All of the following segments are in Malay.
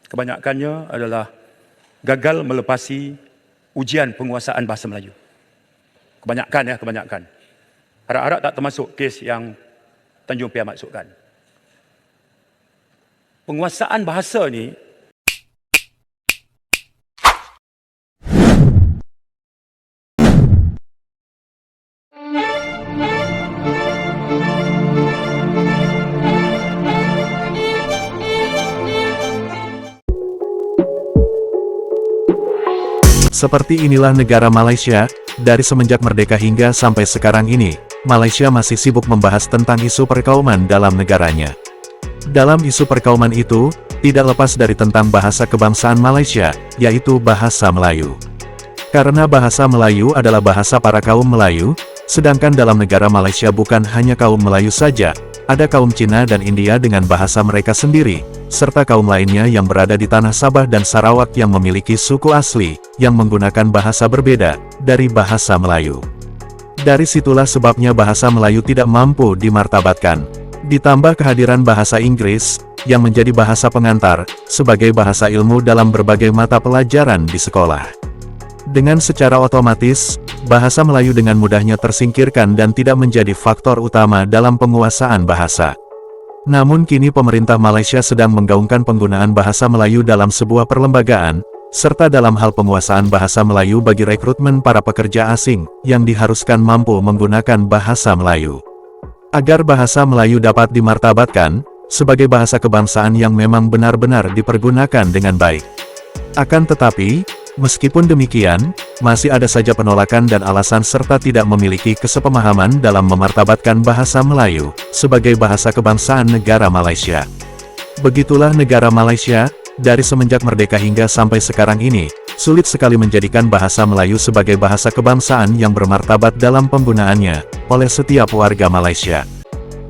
kebanyakannya adalah gagal melepasi ujian penguasaan bahasa Melayu. Kebanyakan. Harap-harap tak termasuk kes yang Tanjung Piai maksudkan. Penguasaan bahasa ni Seperti inilah negara Malaysia, dari semenjak merdeka hingga sampai sekarang ini, Malaysia masih sibuk membahas tentang isu perkauman dalam negaranya. Dalam isu perkauman itu, tidak lepas dari tentang bahasa kebangsaan Malaysia, yaitu bahasa Melayu. Karena bahasa Melayu adalah bahasa para kaum Melayu, sedangkan dalam negara Malaysia bukan hanya kaum Melayu saja, ada kaum Cina dan India dengan bahasa mereka sendiri, serta kaum lainnya yang berada di tanah Sabah dan Sarawak yang memiliki suku asli, yang menggunakan bahasa berbeda dari bahasa Melayu. Dari situlah sebabnya bahasa Melayu tidak mampu dimartabatkan. Ditambah kehadiran bahasa Inggris, yang menjadi bahasa pengantar, sebagai bahasa ilmu dalam berbagai mata pelajaran di sekolah. Dengan secara otomatis, bahasa Melayu dengan mudahnya tersingkirkan dan tidak menjadi faktor utama dalam penguasaan bahasa. Namun kini pemerintah Malaysia sedang menggaungkan penggunaan bahasa Melayu dalam sebuah perlembagaan, serta dalam hal penguasaan bahasa Melayu bagi rekrutmen para pekerja asing, yang diharuskan mampu menggunakan bahasa Melayu. Agar bahasa Melayu dapat dimartabatkan, sebagai bahasa kebangsaan yang memang benar-benar dipergunakan dengan baik. Akan tetapi, meskipun demikian, masih ada saja penolakan dan alasan serta tidak memiliki kesepemahaman dalam memartabatkan bahasa Melayu, sebagai bahasa kebangsaan negara Malaysia. Begitulah negara Malaysia, dari semenjak merdeka hingga sampai sekarang ini, sulit sekali menjadikan bahasa Melayu sebagai bahasa kebangsaan yang bermartabat dalam penggunaannya, oleh setiap warga Malaysia.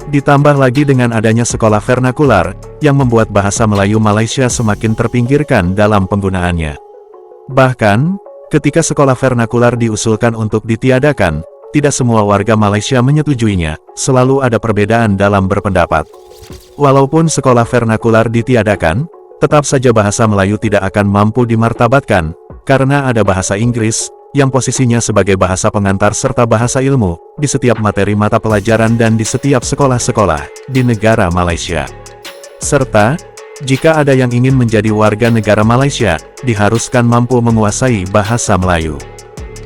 Ditambah lagi dengan adanya sekolah vernakular, yang membuat bahasa Melayu Malaysia semakin terpinggirkan dalam penggunaannya. Bahkan, ketika sekolah vernakular diusulkan untuk ditiadakan, tidak semua warga Malaysia menyetujuinya, selalu ada perbedaan dalam berpendapat. Walaupun sekolah vernakular ditiadakan, tetap saja bahasa Melayu tidak akan mampu dimartabatkan, karena ada bahasa Inggris, yang posisinya sebagai bahasa pengantar serta bahasa ilmu, di setiap materi mata pelajaran dan di setiap sekolah-sekolah, di negara Malaysia. Serta, jika ada yang ingin menjadi warga negara Malaysia, diharuskan mampu menguasai bahasa Melayu.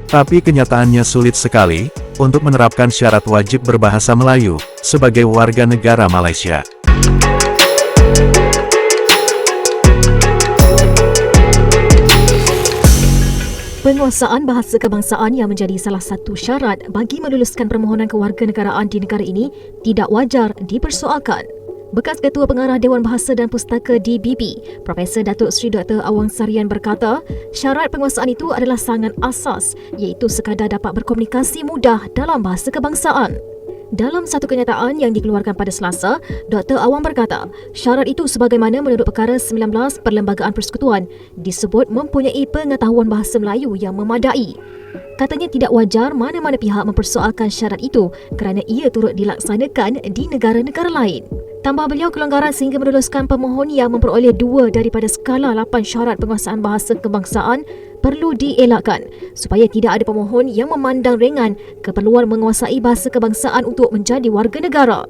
Tapi kenyataannya sulit sekali, untuk menerapkan syarat wajib berbahasa Melayu, sebagai warga negara Malaysia. Penguasaan bahasa kebangsaan yang menjadi salah satu syarat bagi meluluskan permohonan kewarganegaraan di negara ini tidak wajar dipersoalkan. Bekas Ketua Pengarah Dewan Bahasa dan Pustaka DBP, Profesor Datuk Seri Dr. Awang Sarian berkata, syarat penguasaan itu adalah sangat asas, iaitu sekadar dapat berkomunikasi mudah dalam bahasa kebangsaan. Dalam satu kenyataan yang dikeluarkan pada Selasa, Dr. Awang berkata, syarat itu sebagaimana menurut Perkara 19 Perlembagaan Persekutuan disebut mempunyai pengetahuan bahasa Melayu yang memadai. Katanya tidak wajar mana-mana pihak mempersoalkan syarat itu kerana ia turut dilaksanakan di negara-negara lain. Tambah beliau, kelonggaran sehingga meluluskan pemohon yang memperoleh 2 daripada skala 8 syarat penguasaan bahasa kebangsaan perlu dielakkan, supaya tidak ada pemohon yang memandang ringan keperluan menguasai bahasa kebangsaan untuk menjadi warga negara.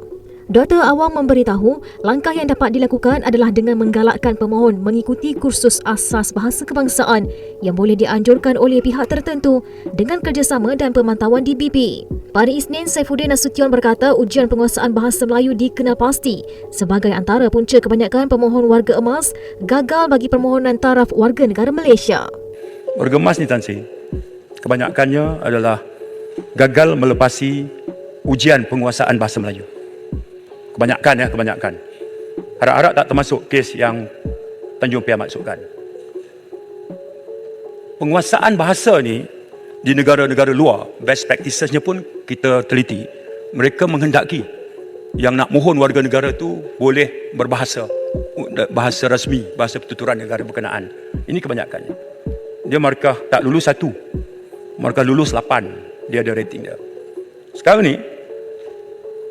Dr. Awang memberitahu, langkah yang dapat dilakukan adalah dengan menggalakkan pemohon mengikuti kursus asas bahasa kebangsaan yang boleh dianjurkan oleh pihak tertentu dengan kerjasama dan pemantauan DBP. Pada Isnin, Saifuddin Nasution berkata ujian penguasaan bahasa Melayu dikenal pasti sebagai antara punca kebanyakan pemohon warga emas gagal bagi permohonan taraf warga negara Malaysia. warga emas ni Tan Sri, kebanyakannya adalah gagal melepasi ujian penguasaan bahasa Melayu. Kebanyakan. Harap-harap tak termasuk kes yang Tanjung Piai maksudkan. Penguasaan bahasa ni di negara-negara luar, best practices-nya pun kita teliti. Mereka menghendaki yang nak mohon warga negara tu boleh berbahasa, bahasa rasmi, bahasa pertuturan negara berkenaan. Ini kebanyakannya. Dia markah tak lulus 1, markah lulus 8, dia ada rating dia. Sekarang ni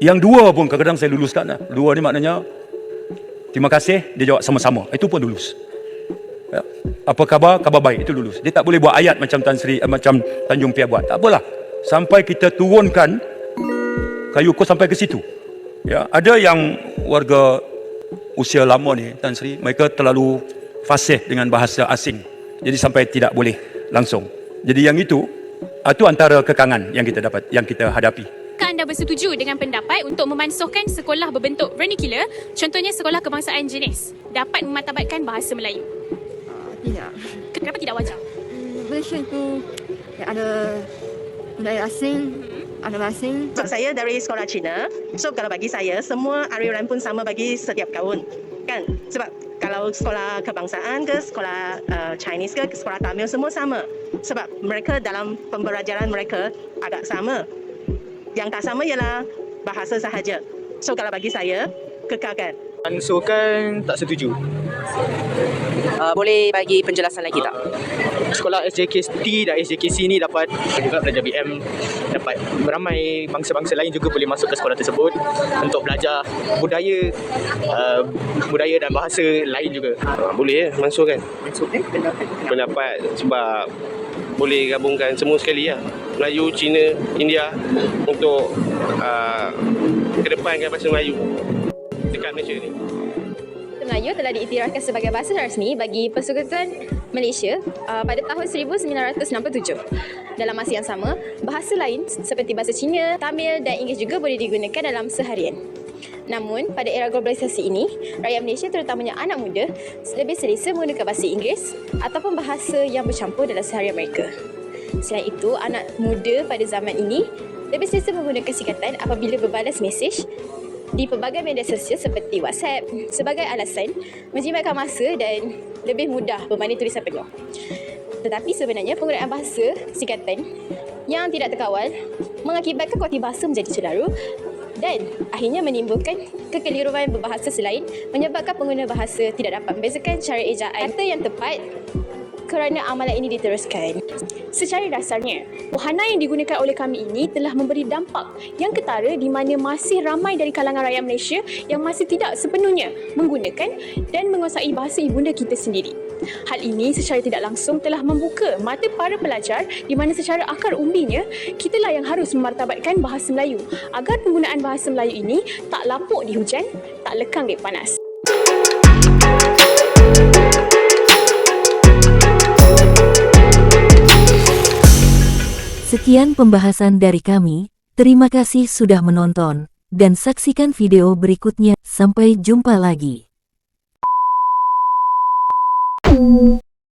yang 2 pun kadang-kadang saya luluskan. 2 ni maknanya terima kasih, dia jawab sama-sama. Itu pun lulus. Ya, apa khabar? Khabar baik, itu lulus. Dia tak boleh buat ayat macam macam Tanjung Piai buat. Tak apalah. Sampai kita turunkan kayu ukur sampai ke situ. Ya, ada yang warga usia lama ni, Tan Sri, mereka terlalu fasih dengan bahasa asing. Jadi sampai tidak boleh langsung. Jadi yang itu antara kekangan yang kita dapat, yang kita hadapi. Adakah anda bersetuju dengan pendapat untuk memansuhkan sekolah berbentuk vernacular, contohnya sekolah kebangsaan jenis, dapat memartabatkan bahasa Melayu? Tidak. Kenapa tidak wajar? Malaysia itu ada budaya asing, ada asing. Sebab saya dari sekolah Cina, so kalau bagi saya, semua aliran pun sama bagi setiap kaum. Kan? Sebab kalau sekolah kebangsaan ke, sekolah Chinese ke, sekolah Tamil, semua sama. Sebab mereka dalam pembelajaran mereka agak sama. Yang tak sama ialah bahasa sahaja. So kalau bagi saya, kekalkan. Mansuhkan tak setuju. Boleh bagi penjelasan lagi tak? Sekolah SJKT dan SJKC ni dapat juga pelajar BM, dapat ramai bangsa-bangsa lain juga boleh masuk ke sekolah tersebut untuk belajar budaya dan bahasa lain juga. Boleh mansuhkan Mansuhkan pendapat sebab boleh gabungkan semua sekali lah. Melayu, Cina, India untuk kedepankan bahasa Melayu dekat Malaysia ni. Melayu telah diiktirafkan sebagai bahasa rasmi bagi Persekutuan Malaysia pada tahun 1967. Dalam masa yang sama, bahasa lain seperti bahasa Cina, Tamil dan Inggeris juga boleh digunakan dalam seharian. Namun, pada era globalisasi ini, rakyat Malaysia terutamanya anak muda lebih selesa menggunakan bahasa Inggeris ataupun bahasa yang bercampur dalam seharian mereka. Selain itu, anak muda pada zaman ini lebih selesa menggunakan singkatan apabila berbalas mesej di pelbagai media sosial seperti WhatsApp sebagai alasan menjimatkan masa dan lebih mudah berbanding tulisan penuh. Tetapi sebenarnya penggunaan bahasa singkatan yang tidak terkawal mengakibatkan kualiti bahasa menjadi celaru dan akhirnya menimbulkan kekeliruan berbahasa selain menyebabkan pengguna bahasa tidak dapat membezakan cara ejaan kata yang tepat kerana amalan ini diteruskan. Secara dasarnya, wahana yang digunakan oleh kami ini telah memberi dampak yang ketara di mana masih ramai dari kalangan rakyat Malaysia yang masih tidak sepenuhnya menggunakan dan menguasai bahasa ibunda kita sendiri. Hal ini secara tidak langsung telah membuka mata para pelajar di mana secara akar umbinya, kitalah yang harus memartabatkan bahasa Melayu agar penggunaan bahasa Melayu ini tak lapuk di hujan, tak lekang di panas. Sekian pembahasan dari kami, terima kasih sudah menonton, dan saksikan video berikutnya, sampai jumpa lagi.